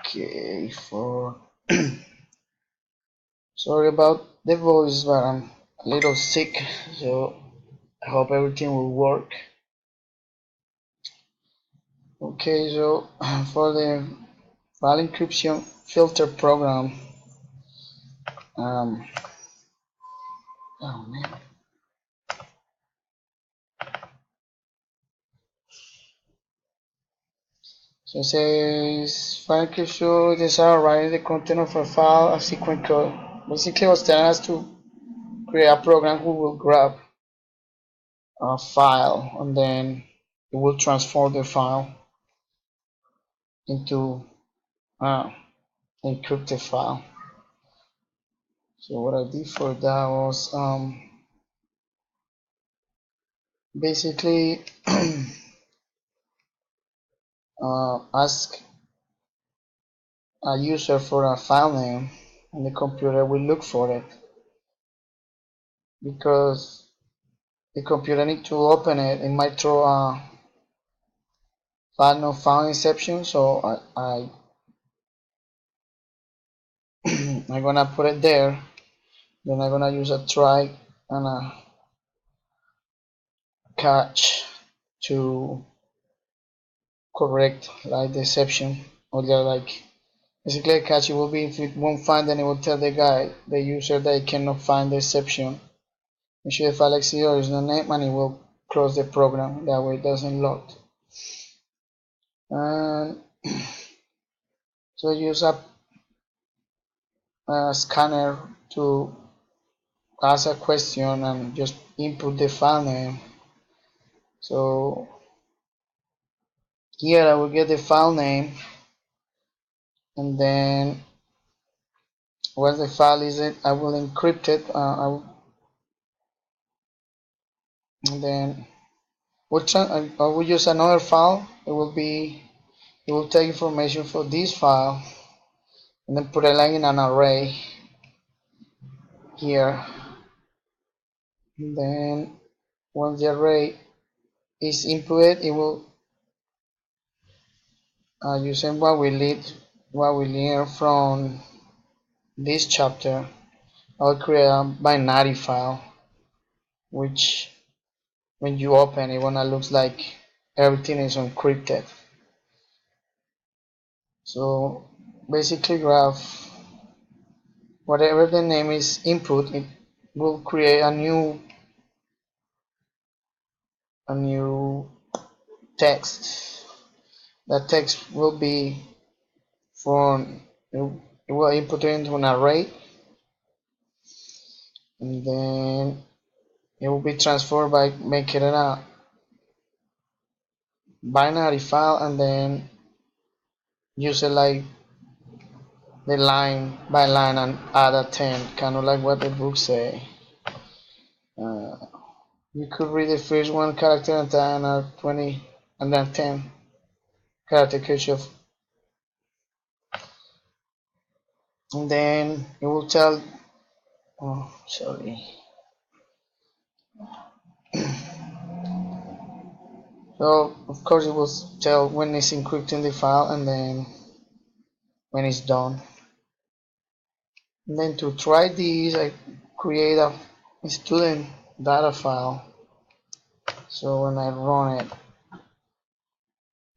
Okay, for sorry about the voice, but I'm a little sick, so I hope everything will work. Okay, so for the file encryption filter program, um, oh man. So it says file encryption is writing the content of a file a sequence code. Basically, what's telling us to create a program who will grab a file and then it will transform the file into an encrypted file. So what I did for that was basically ask a user for a file name and the computer will look for it, because the computer needs to open it. It might throw a file not found exception, so I'm gonna put it there. Then I'm gonna use a try and a catch to correct like the exception, or like basically a catch. It will be if it won't find, then it will tell the user that it cannot find the exception. Make sure the file exists or is no name, and it will close the program. That way it doesn't load. And so use a scanner to ask a question and just input the file name. So here I will get the file name, and then once the file is it, I will encrypt it. And then I will use another file. It will take information for this file and then put a line in an array here. And then once the array is inputted, it will using what we learned from this chapter. I'll create a binary file, which when you open it, wanna looks like everything is encrypted. So basically, grab whatever the name is input, it will create a new text. That text will be from it will input it into an array, and then it will be transformed by making it a binary file, and then use it like the line by line and add a 10, kind of like what the book say. You could read the first one character and then 20 and then 10 character cursive, and then it will tell. Oh, sorry. So of course it will tell when it's encrypting the file and then when it's done. And then to try this, I create a student data file. So when I run it,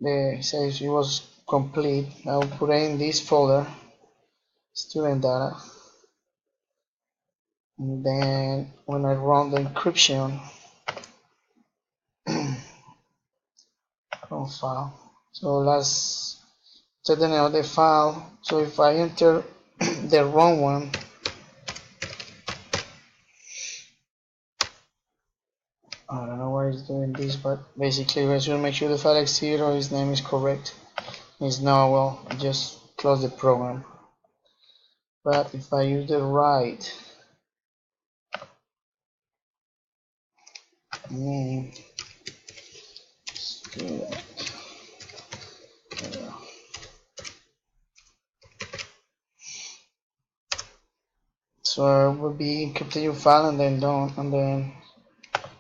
it says it was complete. I'll put it in this folder, student data. And then when I run the encryption file, so let's set the name of the file. So if I enter the wrong one, I don't know why it's doing this, but basically we should make sure the file exists or his name is correct. If it's not, well, just close the program. But if I use the right name, so it will be encrypted your file and then done, and then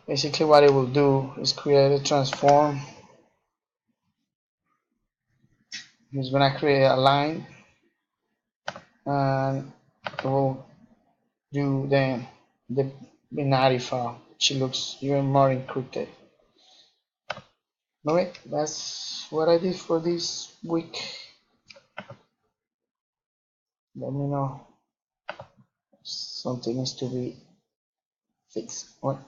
basically what it will do is create a transform. It's gonna create a line and we'll do then the binary file, which looks even more encrypted. Alright, that's what I did for this week. Let me know if something needs to be fixed. What?